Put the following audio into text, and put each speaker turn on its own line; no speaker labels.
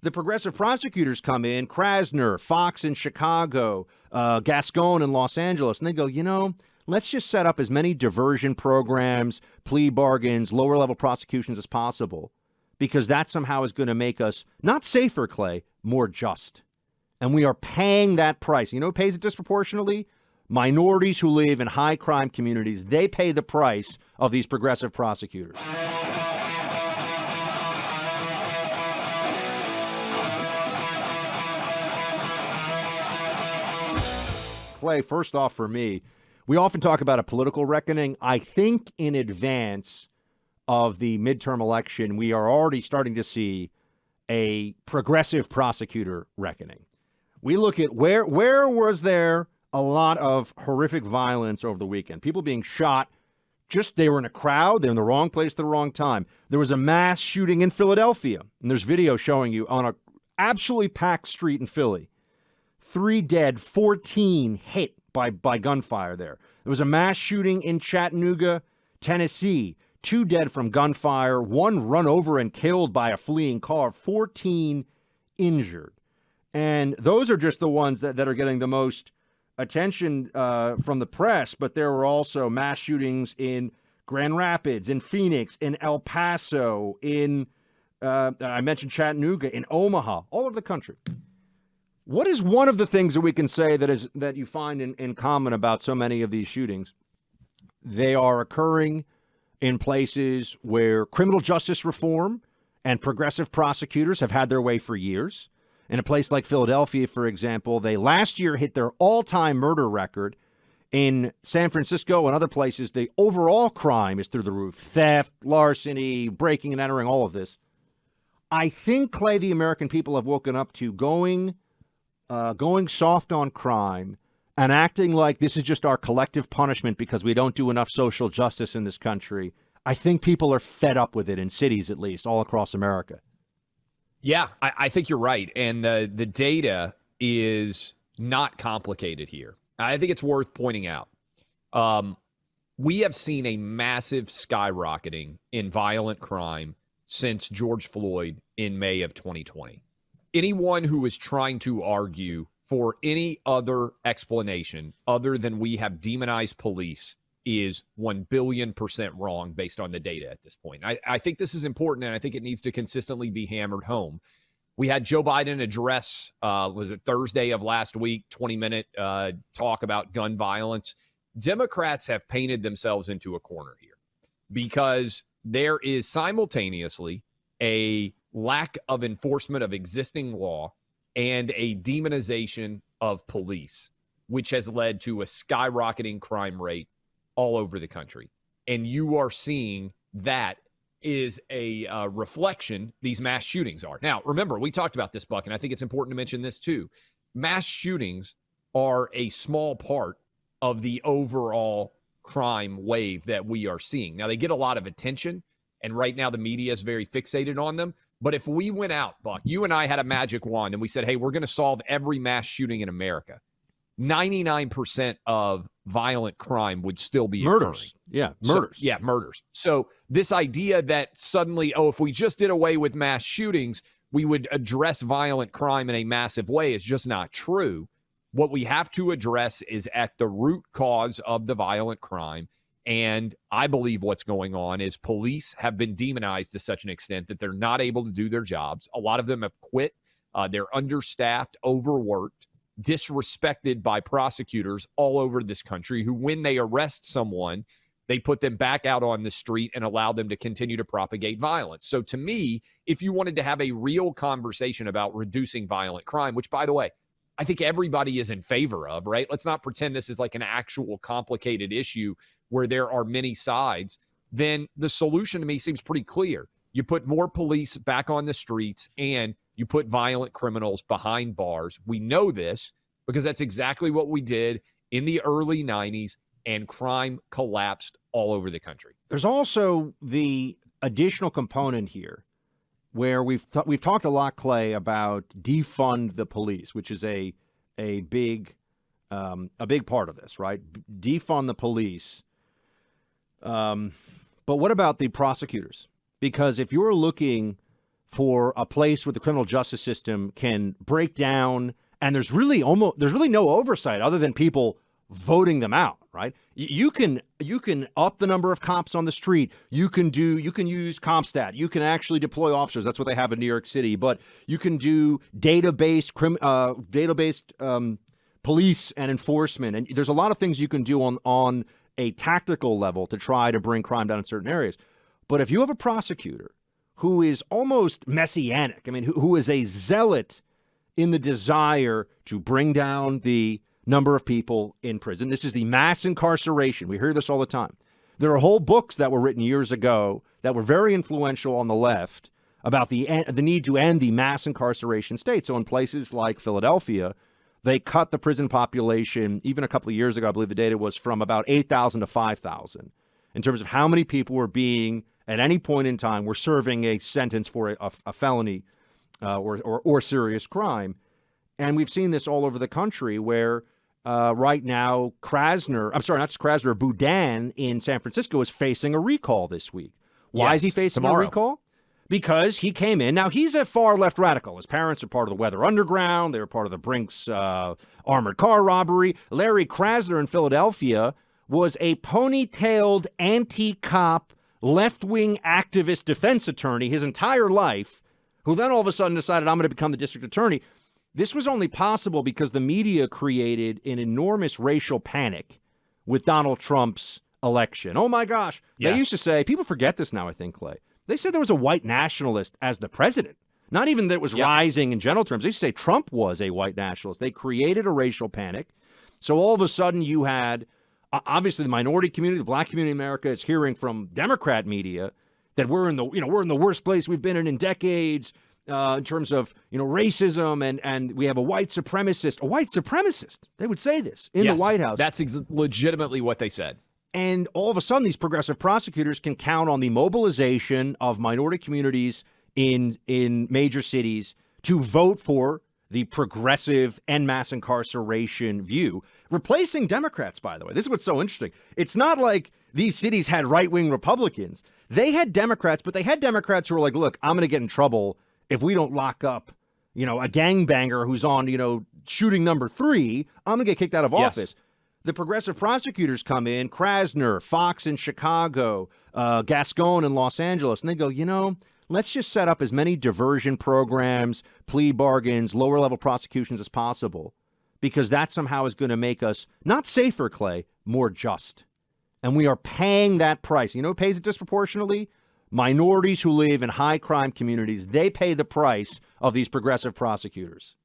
the progressive prosecutors come in, Krasner, Fox in Chicago, Gascon in Los Angeles, and they go, let's just set up as many diversion programs, plea bargains, lower-level prosecutions as possible, because that somehow is going to make us not safer, Clay, more just. And we are paying that price. You know who pays it disproportionately? Minorities who live in high-crime communities. They pay the price of these progressive prosecutors. Clay, first off for me, we often talk about a political reckoning. I think in advance of the midterm election, we are already starting to see a progressive prosecutor reckoning. We look at where was there a lot of horrific violence over the weekend. People being shot, they were in a crowd, they're in the wrong place at the wrong time. There was a mass shooting in Philadelphia, and there's video showing you on a absolutely packed street in Philly. 3 dead, 14 hit by gunfire there. There was a mass shooting in Chattanooga, Tennessee. 2 dead from gunfire, 1 run over and killed by a fleeing car, 14 injured. And those are just the ones that are getting the most attention from the press, but there were also mass shootings in Grand Rapids, in Phoenix, in El Paso, in, I mentioned Chattanooga, in Omaha, all over the country. What is one of the things that we can say that you find in common about so many of these shootings? They are occurring in places where criminal justice reform and progressive prosecutors have had their way for years. In a place like Philadelphia, for example, they last year hit their all-time murder record. In San Francisco and other places, the overall crime is through the roof. Theft, larceny, breaking and entering, all of this. I think, Clay, the American people have woken up to going soft on crime and acting like this is just our collective punishment because we don't do enough social justice in this country. I think people are fed up with it, in cities at least, all across America.
Yeah, I think you're right. And the data is not complicated here. I think it's worth pointing out. We have seen a massive skyrocketing in violent crime since George Floyd in May of 2020. Anyone who is trying to argue for any other explanation other than we have demonized police is 1 billion% wrong based on the data at this point. I think this is important, and I think it needs to consistently be hammered home. We had Joe Biden address, was it Thursday of last week, 20-minute talk about gun violence. Democrats have painted themselves into a corner here because there is simultaneously a lack of enforcement of existing law and a demonization of police, which has led to a skyrocketing crime rate all over the country. And you are seeing that is a reflection these mass shootings are. Now, remember, we talked about this, Buck, and I think it's important to mention this too. Mass shootings are a small part of the overall crime wave that we are seeing. Now, they get a lot of attention, and right now the media is very fixated on them. But if we went out, Buck, you and I had a magic wand, and we said, hey, we're going to solve every mass shooting in America, 99% of violent crime would still be
murders.
Occurring.
Murders.
Murders. So this idea that suddenly, if we just did away with mass shootings, we would address violent crime in a massive way is just not true. What we have to address is at the root cause of the violent crime. And I believe what's going on is police have been demonized to such an extent that they're not able to do their jobs. A lot of them have quit. They're understaffed, overworked, disrespected by prosecutors all over this country who, when they arrest someone, they put them back out on the street and allow them to continue to propagate violence. So to me, if you wanted to have a real conversation about reducing violent crime, which, by the way, I think everybody is in favor of, right? Let's not pretend this is like an actual complicated issue where there are many sides. Then the solution to me seems pretty clear. You put more police back on the streets and you put violent criminals behind bars. We know this because that's exactly what we did in the early 90s, and crime collapsed all over the country.
There's also the additional component here where we've talked a lot, Clay, about defund the police, which is a big part of this, right? Defund the police. But what about the prosecutors? Because if you're looking for a place where the criminal justice system can break down, and there's really no oversight other than people voting them out, right? You can up the number of cops on the street. You can use CompStat. You can actually deploy officers. That's what they have in New York City. But you can do database police and enforcement, and there's a lot of things you can do on a tactical level to try to bring crime down in certain areas. But if you have a prosecutor who is almost messianic, I mean, who is a zealot in the desire to bring down the number of people in prison. This is the mass incarceration. We hear this all the time. There are whole books that were written years ago that were very influential on the left about the need to end the mass incarceration state. So in places like Philadelphia, they cut the prison population, even a couple of years ago, I believe the data was from about 8,000 to 5,000 in terms of how many people were being, at any point in time, were serving a sentence for a felony or serious crime. And we've seen this all over the country where right now Boudin in San Francisco is facing a recall this week. Why is he facing a recall? Because he came in. Now, he's a far left radical. His parents are part of the Weather Underground. They were part of the Brinks armored car robbery. Larry Krasner in Philadelphia was a ponytailed anti-cop left-wing activist defense attorney his entire life, who then all of a sudden decided, I'm going to become the district attorney. This was only possible because the media created an enormous racial panic with Donald Trump's election. Oh, my gosh. Yes. They used to say, people forget this now, I think, Clay. They said there was a white nationalist as the president. Not even that it was rising in general terms. They used to say Trump was a white nationalist. They created a racial panic. So all of a sudden you had, obviously, the minority community, the black community in America is hearing from Democrat media that we're in the worst place we've been in decades. In terms of, racism, and we have a white supremacist. They would say this in the White House.
That's legitimately what they said.
And all of a sudden, these progressive prosecutors can count on the mobilization of minority communities in major cities to vote for the progressive en masse incarceration view, replacing Democrats, by the way. This is what's so interesting. It's not like these cities had right-wing Republicans. They had Democrats, but they had Democrats who were like, look, I'm going to get in trouble if we don't lock up, a gangbanger who's on, shooting number 3, I'm going to get kicked out of office. The progressive prosecutors come in, Krasner, Fox in Chicago, Gascon in Los Angeles, and they go, let's just set up as many diversion programs, plea bargains, lower-level prosecutions as possible, because that somehow is going to make us not safer, Clay, more just. And we are paying that price. You know who pays it disproportionately? Minorities who live in high-crime communities. They pay the price of these progressive prosecutors.